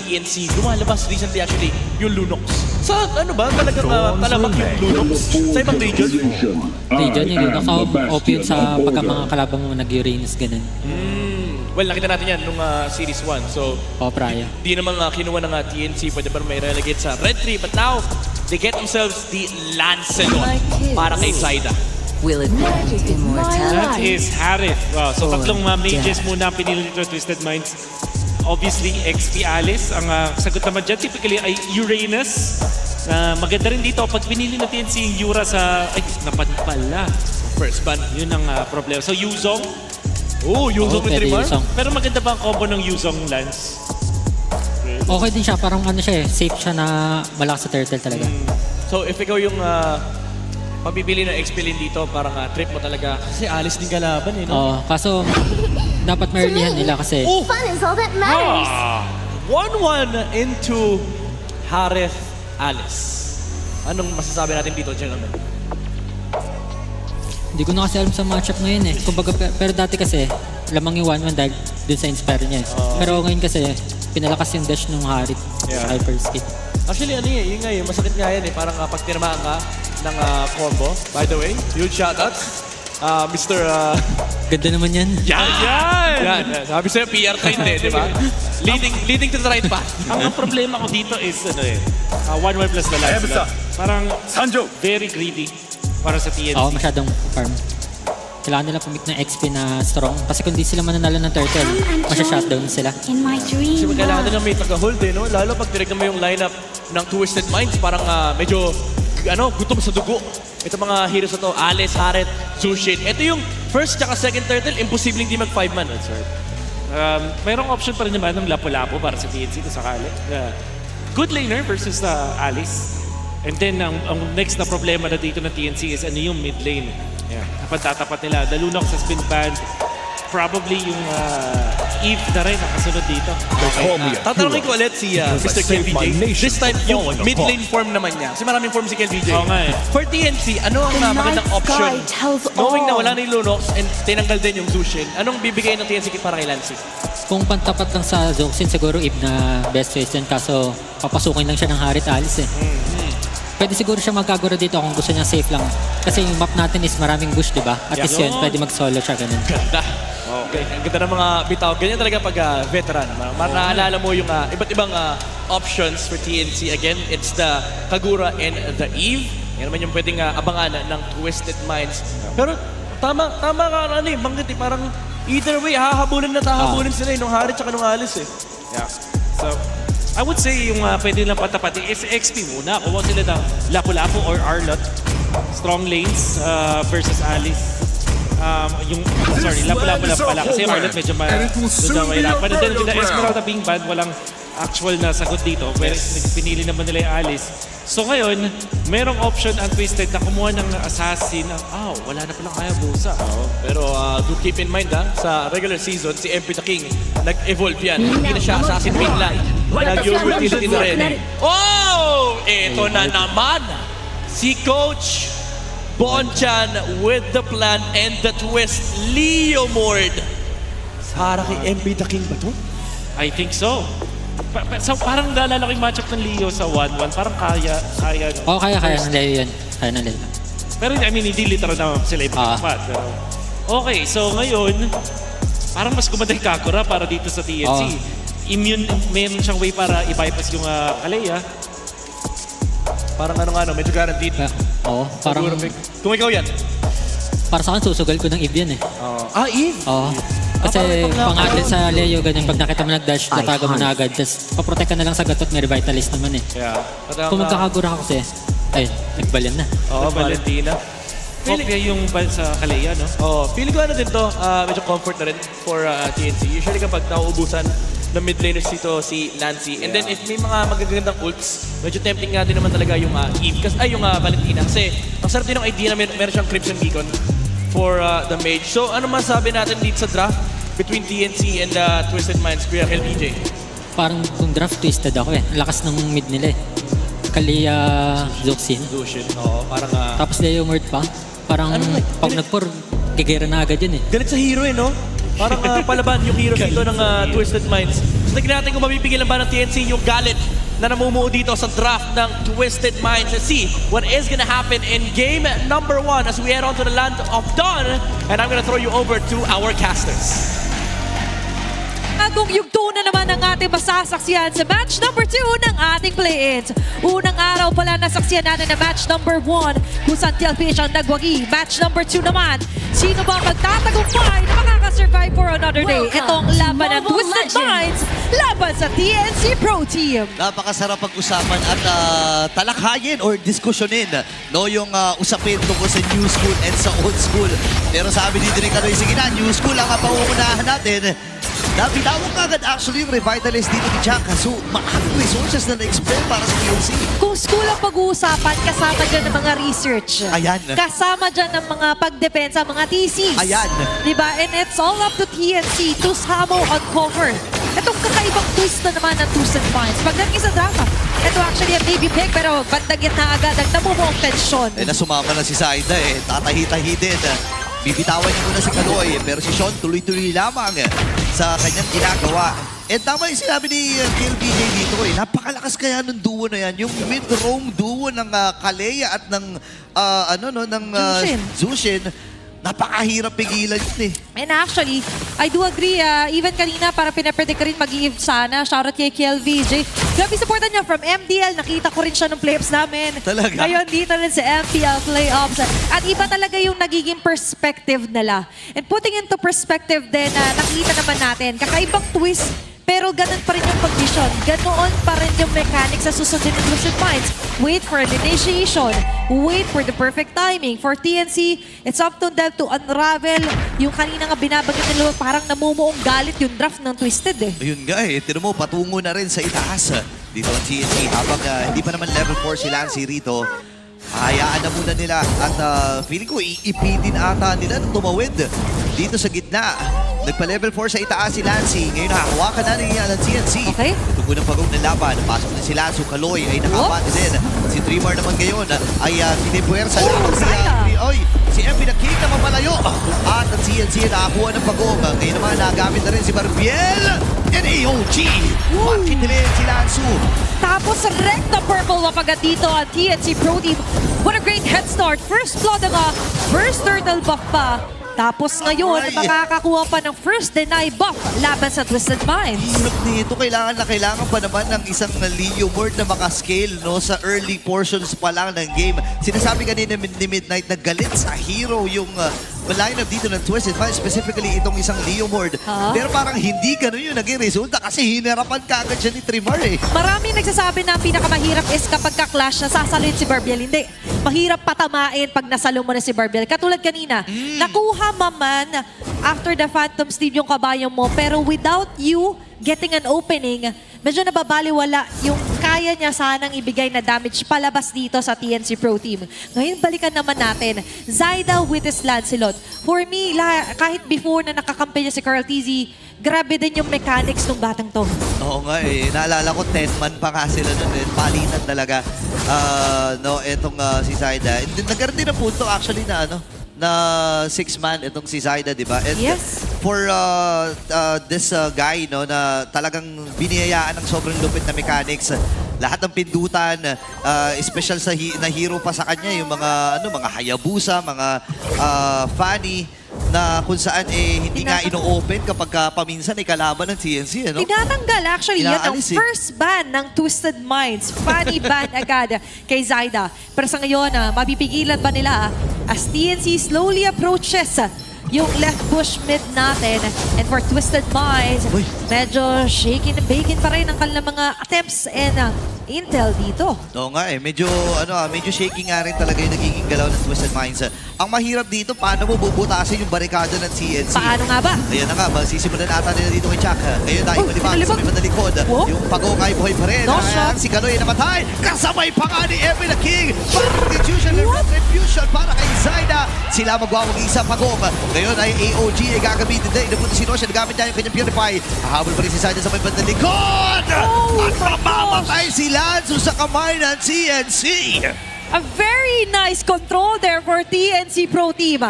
TNC, lumalabas recently actually yung Lunox. Sa ano ba? Talagang talamak yung Lunox sa ibang region? Region yung Lunox. OP yun sa pagka mga kalabang mo nag-Uranus, ganun. Well, nakita natin yan nung Series 1. So, Praya. di naman kinuha ng TNC, pwede pa may relegate sa Red 3. But now, they get themselves the Lancelot para kay Zaida. Will it That immortality? is Harith. Wow. So tatlong mages muna ang pinili nito Twisted Minds. Obviously, XP Alice. Ang sagot naman dyan, typically ay Uranus. Maganda rin dito, pag pinili na TNC yung Yura sa... Ay, napan pala. First ban. Yun ang problema. So, Yuzong. Oh, yung Oo, with pwede Rimar? Yuzong. Pero maganda ba ang combo ng Yuzong Lance? Okay din siya, parang ano siya eh, safe siya na malakas sa turtle talaga. So, if ikaw yung pabibili ng XP Lane dito, parang trip mo talaga. Kasi Alice din kalaban eh, no? Oo, kaso dapat ma-earlyhan nila kasi Oh! Fun is all that matters. 1-1 into Harith Alice. Anong masasabi natin dito, gentlemen? hindi ko na kasi alam sa matchup ngayon eh. Kumbaga, pero dati kasi, lamang yung 1-1 dahil dun sa inspire niya eh. Pero ngayon kasi, pinalakas yung dash ng Harith sa Hyperski. Actually, ano yun nga yun, masakit nga yan eh. Parang pag tinamaan ka ng combo. By the way, huge shoutouts. Mr. Ganda naman yan. Yan! Sabi sa'yo, PR trained eh, di ba? Leading to the right path. Ang problema ko dito is, 1-1 plus the Lance. Parang very greedy para sa TNC. Oo, masyadong farm. Kailangan nila pumik ng XP na strong. Kasi kung di sila mananalo ng turtle, masya-shutdown sila. In my Kasi dream kailangan world. nila may taga-hold eh, no? Lalo pag tinignan mo yung lineup ng Twisted Minds, parang medyo, gutom sa dugo. Ito mga heroes na to, Alice, Harith, Zushin. Ito yung first tsaka second turtle, imposible hindi mag-5-man. That's right. Mayroong option pa rin naman ng Lapu-Lapu para sa TNC kung sakali. Good laner versus Alice. And then, ang next na problema na dito ng TNC is ano yung mid lane. Napagtatapat nila. The Lunox has been banned. Probably yung Eve na rin nakasunod dito. Tatanungin ko ulit si Mr. KVJ. This time, yung mid-lane form naman niya. Kasi maraming form si KVJ. Oo nga eh. For TNC, ano ang magandang option? Night sky tells Knowing na all. wala na yung Lunox and tinanggal din yung Zushin, anong bibigay ng TNC para kay Lancy? Kung pantapat lang sa Zoxin, siguro Eve na best choice yan. Kaso, papasukin lang siya ng Harith Alice eh. Pwede siguro siya magkaguro dito kung gusto niya safe lang. Kasi yung map natin is maraming bush, di ba? At least yun, pwede mag-solo siya, ganun. Ganda. Okay. Ang ganda ng mga bitaw. Ganyan talaga pag veteran. Naalala mo yung iba't ibang options for TNC. Again, it's the Kagura and the Eve. Yan naman yung pwedeng abangan ng Twisted Minds. Pero tama ka banggit eh. Parang either way, hahabulin sila nung Harith at nung Alice eh. Yeah. So, I would say yung pwede lang patapatin is XP muna. Kuha sila ng Lapu-Lapu or Arlot. Strong lanes versus Alice. Lapu-Lapu lang pala. Kasi Arlot medyo mahirapan. And then with the Esmeralda being banned, walang actual na sagot dito. Pero pinili naman nila yung Alice. So ngayon, merong option ang Twisted na kumuha ng assassin. Wala na palang kaya busa. Pero do keep in mind sa regular season, si MP the King, nag-evolve yan. Hindi na siya assassin mainline. Nag-utility na rin. Oh! Ito na naman! Si Coach Bonchan with the plan and the twist. Leo Mord. Para kay MP the King ba to? I think so. So parang naalala ko yung matchup ng Leo sa 1-1. Parang kaya. Oo, kaya ng Leo yun. Kaya ng Leo. Pero I mean, hindi literal naman sila yung pagkapat. Okay, so ngayon, parang mas gumanda yung Kakura para dito sa TNC. Immune, mayroon siyang way para i-bypass yung Kalea. Parang medyo guaranteed. Oo, parang Kung ikaw yan. para sa akin susugal ko ng Eve yan eh. Eve? Oo. Kasi pang-added sa Leo, ganyan, pag nakita mo nag-dash, tatago mo na agad. Tapos paprotect ka na lang sa gatot, may revitalist naman eh. Yeah. Kung magkakagura ka kasi, ayun, nagbalyan na. Oo, Valentina. Okay yung sa Kalea, no? Feeling ko din to, medyo comfort na rin for TNC. Usually kapag nauubusan ng mid laners dito si Lancy. And then if may mga magagandang ults, medyo tempting nga din naman talaga yung Eve. Yung Valentina. Kasi ang sarap din ng idea na meron siyang Crimson Beacon for the mage. So ano masabi natin dito sa draft between TNC and Twisted Minds, Kuya LPJ? Parang kung draft twisted ako eh. Ang lakas ng mid nila eh. Kalia, Zoxin. Zushin. Oo, parang... Tapos Leo Mord pa. Parang pag nag-pour, gigera na agad yun eh. galit sa hero eh, no? Parang palaban yung hero dito ng Twisted Minds. tignan natin kung mapipigilan ba ng TNC yung galit na namumuo dito sa draft ng Twisted Minds. Let's see what is gonna happen in game number 1 as we head on to the land of Dawn. And I'm gonna throw you over to our casters. Bagong yugto na naman ang ating masasaksiyan sa match number 2 ng ating play-ins. Unang araw pala nasaksiyan natin na match number 1 kung saan TLPH ang nagwagi. Match number 2 naman, sino ba magtatagumpay na makakasurvive for another day? Welcome Ito ang laban to ng Mobile Twisted Legends. Minds laban sa TNC Pro Team. Napakasarap pag-usapan at talakhayin or diskusyonin no, yung usapin tungkol sa new school and sa old school. Pero sabi dito ni Kanoy, sige na, new school ang pauunahan natin. Nabitawag ka agad actually yung revitalist dito ni Jack. So, maraming resources na na-expend para sa TLC. Kung school ang pag-uusapan, kasama dyan ng mga research. Ayan. Kasama dyan ng mga pagdepensa, mga thesis. Ayan. Diba? And it's all up to TNC to somehow uncover. Itong kakaibang twist na naman ng Twisted Minds. Pagdating sa drama, ito actually ang baby pick pero bandang gitna agad ang namumuong tensyon. Eh, nasumama na si Zaida eh. Tatahi-tahi din. Bibitawan niya muna si Kaloy. Pero si Sean tuloy-tuloy lamang sa kanyang ginagawa. And tama yung sinabi ni KLBJ dito eh. Napakalakas kaya ng duo na yan. Yung mid-roam duo ng Kalea at ng Zushin. Zushin. Napakahirap pigilan yun eh. And actually, I do agree, even kanina para pinapredict rin mag-i-give sana. Shoutout kay KLVJ. Grabe supportan niya from MDL. Nakita ko rin siya ng playoffs namin. Talaga? Ngayon dito rin sa MPL playoffs. At iba talaga yung nagiging perspective nila. And putting into perspective din na nakita naman natin, kakaibang twist. Pero ganun pa rin yung pag-vision. Ganoon pa rin yung mechanics sa susundin ng Twisted Minds. Wait for an initiation. Wait for the perfect timing. For TNC, it's up to them to unravel yung kanina nga binabagay nila. Parang namumuong galit yung draft ng Twisted eh. Ayun nga eh, tino mo, patungo na rin sa itaas dito ang TNC. Habang hindi pa naman level 4 si Lancy rito, hayaan na muna nila. At feeling ko, iipitin ata nila nung tumawid dito sa gitna. Nagpa-level 4 sa itaas si Lancy. Ngayon nakahawakan na rin ng TNC. Okay. Ito unang pagong ng laban. Pasok na si Lanzo. Kaloy ay nakabati din. Si Dreamer naman ngayon ay tinipuwersa lamang si MP na King na mapalayo. At ang TNC nakakuha ng pagong. Ngayon naman nagamit na rin si Barbiel and AOG. Makitilin si Lanzo. Tapos recta purple wapagat dito ang TNC Pro Team. What a great head start. First blood nga, first turtle buff pa. Tapos ngayon, makakakuha pa ng first deny buff laban sa Twisted Minds. Hirap nito. Kailangan pa naman ng isang Leo Mord na makascale no, sa early portions pa lang ng game. Sinasabi kanina ni Midnight na galit sa hero yung lineup dito ng Twisted Minds, specifically itong isang Leo Mord. Pero parang hindi ganun yung naging resulta kasi hinarapan ka agad siya ni Trimar eh. Maraming nagsasabi na ang pinakamahirap is kapag ka-clash na sasalin si Barbiel. Hindi. Mahirap patamain pag nasalo mo na si Barbiel. Katulad kanina, nakuha man after the Phantom Steed yung kabayo mo, pero without you getting an opening, medyo nababaliwala yung kaya niya sanang ibigay na damage palabas dito sa TNC Pro Team. Ngayon, balikan naman natin. Zaida with his Lancelot. For me, kahit before na nakakampi niya si Carl TZ, grabe din yung mechanics ng batang to. Oo nga eh. Naalala ko, 10-man pa nga sila nun eh. Palitan talaga. No, etong si Zaida. Nagkaroon din ng punto actually na na 6-man itong si Zaida, di ba? And Yes. for this guy, no, na talagang biniyayaan ng sobrang lupit na mechanics, lahat ng pindutan, special na hero pa sa kanya, yung mga Hayabusa, mga Fanny, na kung saan hindi nga ino-open kapag paminsan ay kalaban ng TNC, ano? Tinatanggal actually yan ang Inaalis eh. first ban ng Twisted Minds. Funny ban agad kay Zaida. Pero sa ngayon, mapipigilan ba nila as TNC slowly approaches yung left push mid natin. And for Twisted Minds, medyo shaking and baking pa rin ang kanilang mga attempts and intel dito. Oo nga eh, medyo shaking nga rin talaga yung nagiging galaw ng Twisted Minds. Ang mahirap dito, paano mo bubutasin yung barikada ng TNC? Paano nga ba? Ayan na nga, magsisimulan ata nila dito kay Chuck. Ngayon tayo malibang sa may manalikod. Wow. Yung pagong ay buhay pa rin. No Ayan, shot. si Kaloy namatay. Kasabay pa nga ni Evan the King. Retribution and retribution para kay Zaida. Sila magwawag-isa pagong. Ngayon ay AOG ay gagamitin din. Napunta si Roshan, nagamit niya yung kanyang Purify. Hahabol pa rin si Zaida sa may manalikod. Oh At my mamamatay si Lanzo sa kamay ng TNC. A very nice control there for TNC Pro Team.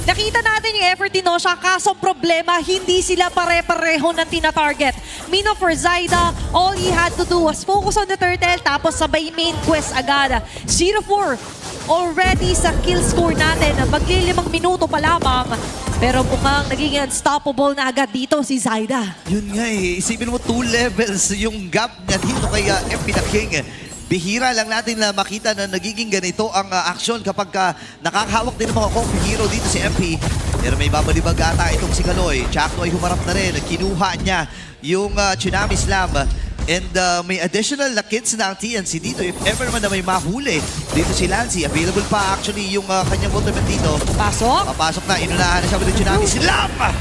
Nakita natin yung effort ni Nosha, kaso problema, hindi sila pare-pareho ng tina-target. Mino for Zaida, all he had to do was focus on the turtle, tapos sabay main quest agad. 0-4 already sa kill score natin. Magli-5 minuto pa lamang. Pero mukhang naging unstoppable na agad dito si Zaida. Yun nga eh, isipin mo 2 levels yung gap niya dito kay MP the King. Bihira lang natin na makita na nagiging ganito ang aksyon kapag nakakahawak din ng mga coffee hero dito si MP. Pero may babalibag ata itong si Kaloy. Chakno ay humarap na rin. Kinuha niya yung Tsunami Slam. And may additional na kits na ang TNC dito. If ever man na may mahuli dito si Lancy. Available pa actually yung kanyang ultimate dito. Pasok. Papasok na. Inunahan na siya with the Tsunami Slam. At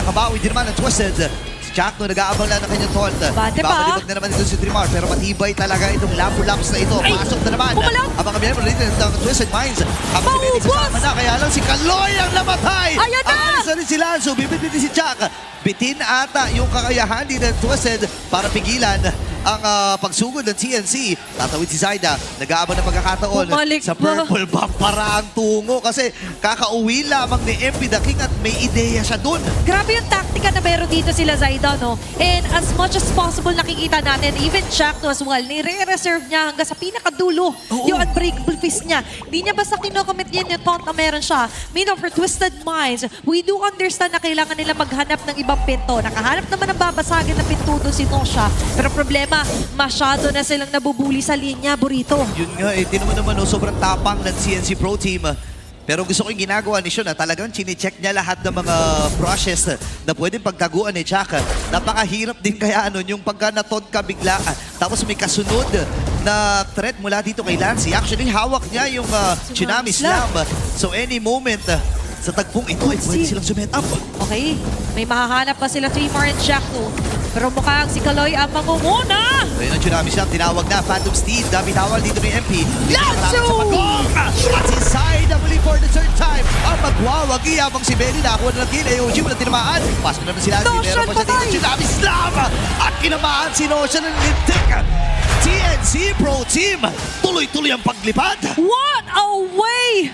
nakabawi din naman ang Twisted. Chakno, nag-aabang lang ng kanyang taunt. Bate pa. Babalibag na naman ito si Trimar, pero matibay talaga itong Lapu-Laps na ito. Pasok na naman. Bumalang. Ang mga miyembro dito ng Twisted Minds. Habang si Benny sasama na, kaya lang si Kaloy ang namatay. Ayan na! Aalis na rin si Lanzo, bibit-bitin si Chak. Bitin ata yung kakayahan din ng Twisted para pigilan ang pagsugod ng TNC. Tatawid si Zaida, nag-aabang ng pagkakataon Bumalik sa ba? purple buff para ang tungo kasi kakauwi lamang ni MP the King at may ideya siya dun. Grabe yung taktika na meron dito sila Zaida, no? And as much as possible nakikita natin, even Chakno as well, nire-reserve niya hanggang sa pinakadulo yung unbreakable fist niya. Hindi niya basta kinocommit yan yung taunt na meron siya. Meaning for Twisted Minds, we do understand na kailangan nila maghanap ng ibang pinto. Nakahanap naman ng babasagin na pinto doon si Nosha. Pero problema, masyado na silang nabubuli sa linya, Burrito. Yun nga eh, tinan mo naman sobrang tapang ng CNC Pro Team. Pero gusto ko yung ginagawa ni Sean, talagang chine-check niya lahat ng mga process na pwedeng pagtaguan ni Chaka. Napakahirap din kaya yung pagka natod ka bigla, tapos may kasunod na threat mula dito kay Lancy. Actually, hawak niya yung Tsunami Slam. So any moment, sa tagpong ito, pwede silang sumet up. Okay, may mahahanap pa sila Trimar and Chakno. Pero mukhang si Kaloy ang mangunguna. Ayun ang Tsunami Slam, tinawag na Phantom Steed, tawag dito ni MP. Lanzo! Sa pagong! At si Zaida muli for the third time ang magwawagi habang si Benny nakuha na ng kill. AOG wala tinamaan. Pasok naman si Lancy. Notion, Meron pa siya dito patay! Tsunami Slam! At kinamaan si Notion ng lintik. TNC Pro Team, tuloy-tuloy ang paglipad. What a way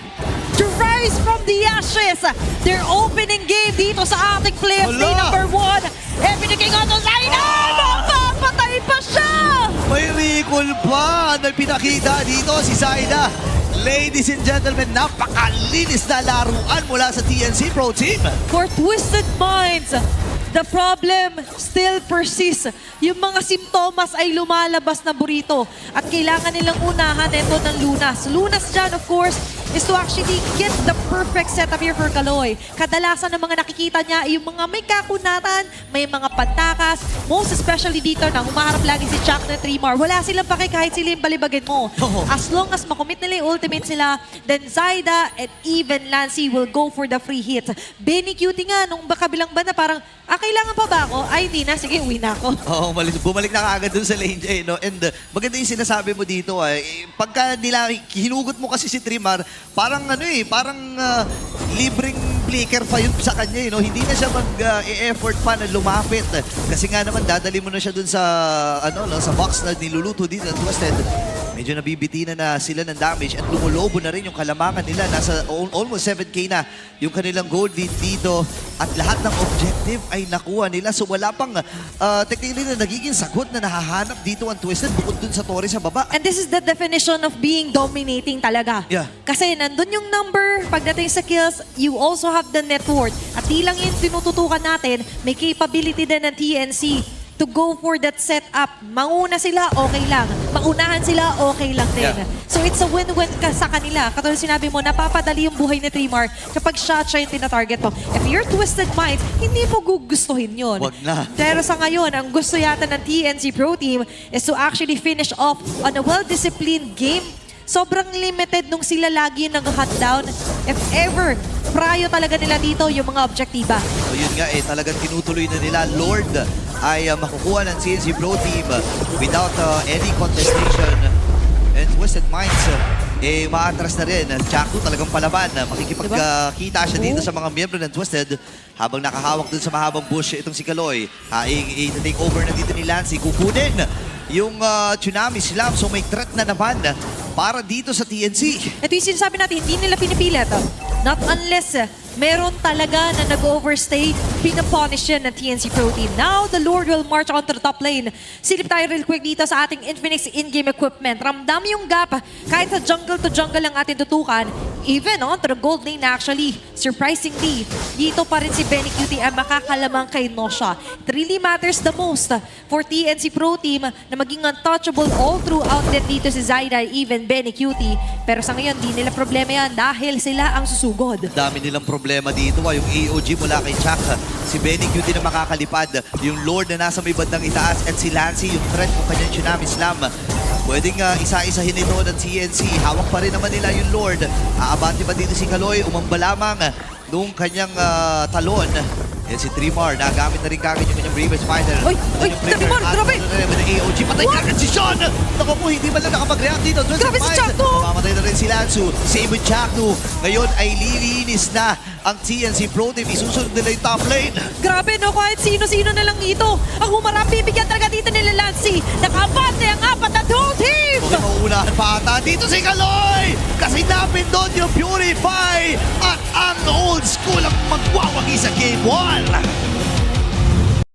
to rise from the ashes. Their opening game dito sa ating playoff day number 1. Everything on the line. Mapapatay pa siya! May recall pa na pinakita dito si Zaida. Ladies and gentlemen, napakalinis na laruan mula sa TNC Pro Team. For Twisted Minds, the problem still persists. Yung mga simptomas ay lumalabas na Burrito. At kailangan nilang unahan ito ng Lunas. Lunas dyan, of course, is to actually get the perfect setup here for Kaloy. Kadalasan ng mga nakikita niya ay yung mga may kakunatan, may mga pantakas, most especially dito na humaharap lagi si Chak na Trimar. Wala silang pake kahit sila yung balibagin mo. As long as makomit nila yung ultimate sila, then Zaida and even Lancy will go for the free hit. Benny Cutie nga, nung kabilang banda parang, kailangan pa ba ako? Ay, hindi na. Sige, uwi na ako. Oo, bumalik na kaagad dun sa lane niya, no? And maganda yung sinasabi mo dito, pagka nila hinugot mo kasi si Trimar, parang libreng flicker pa yun sa kanya, no? Hindi na siya mag-e-effort pa na lumapit. Kasi nga naman, dadali mo na siya dun sa, sa box na niluluto dito ng Twisted. Medyo nabibitinan na sila ng damage at lumulobo na rin yung kalamangan nila. Nasa almost 7K na yung kanilang gold lead dito at lahat ng objective ay nakuha nila. So wala pang technically na nagiging sagot na nahahanap dito ang Twisted bukod dun sa Torre sa baba. And this is the definition of being dominating talaga. Yeah. Kasi nandun yung number, pagdating sa kills, you also have the net worth. At di lang yung tinututukan natin, may capability din ng TNC to go for that setup. Mauna sila, okay lang. Maunahan sila, okay lang din. Yeah. So it's a win-win sa kanila. Katulad sinabi mo, napapadali yung buhay ni Trimar kapag siya yung tina-target mo. If you're Twisted Minds, hindi mo gugustuhin yun. Wag na. Pero sa ngayon, ang gusto yata ng TNC Pro Team is to actually finish off on a well-disciplined game. Sobrang limited nung sila lagi yung nag-hot down. If ever, prayo talaga nila dito yung mga objektiba. So yun nga talagang tinutuloy na nila. Lord ay makukuha ng CNC Pro Team without any contestation. And Twisted Minds, maatras na rin. Chakno talagang palaban. Makikipagkita siya dito sa mga miyembro ng Twisted habang nakahawak dun sa mahabang bush itong si Kaloy. I-take over na dito ni Lancy. Kukunin yung Tsunami Slam. So may threat na naman para dito sa TNC. Ito yung sinasabi natin, hindi nila pinipilit. Not unless meron talaga na nag-overstay. Pinapunish yan ng TNC Pro Team. Now, the Lord will march onto the top lane. Silip tayo real quick dito sa ating Infinix in-game equipment. Ramdam yung gap. Kahit sa jungle to jungle lang ating tutukan, even onto the gold lane actually, surprisingly, dito pa rin si Benny QT ang makakalamang kay Nosha. It really matters the most for TNC Pro Team na maging untouchable all throughout din dito si Zaida, even Benny QT. Pero sa ngayon, di nila problema yan dahil sila ang susugod. Dami nilang problema dito. Yung AOG mula kay Chuck, si Benny QT na makakalipad, yung Lord na nasa may bandang itaas, at si Lancy, yung threat ng kanyang Tsunami Slam. Pwedeng isa-isahin ito ng TNC. Hawak pa rin naman nila yung Lord. Aabante pa dito si Kaloy. Umamba lamang nung kanyang talon. Yan si Trimar. Nagamit na rin kagad yung kanyang Bravest Fighter. Oy, Trimar, grabe! Ng AOG. Patay kagad si Sean! Naku po, hindi man lang nakapag-react dito. Grabe si Chakno! Mamamatay na rin si Lansu. Same with Chakno. Ngayon ay lilinis na ang TNC Pro Team. Isusunod nila yung top lane. Grabe no, kahit sino-sino na lang ito. Ang humarap, bibigyan talaga dito nila Lancy. Nakabante ang apat na whole team! Mukhang mauunahan pa ata dito si Kaloy! Kasi napindot yung Purify at ang old school ang magwawagi sa Game 1!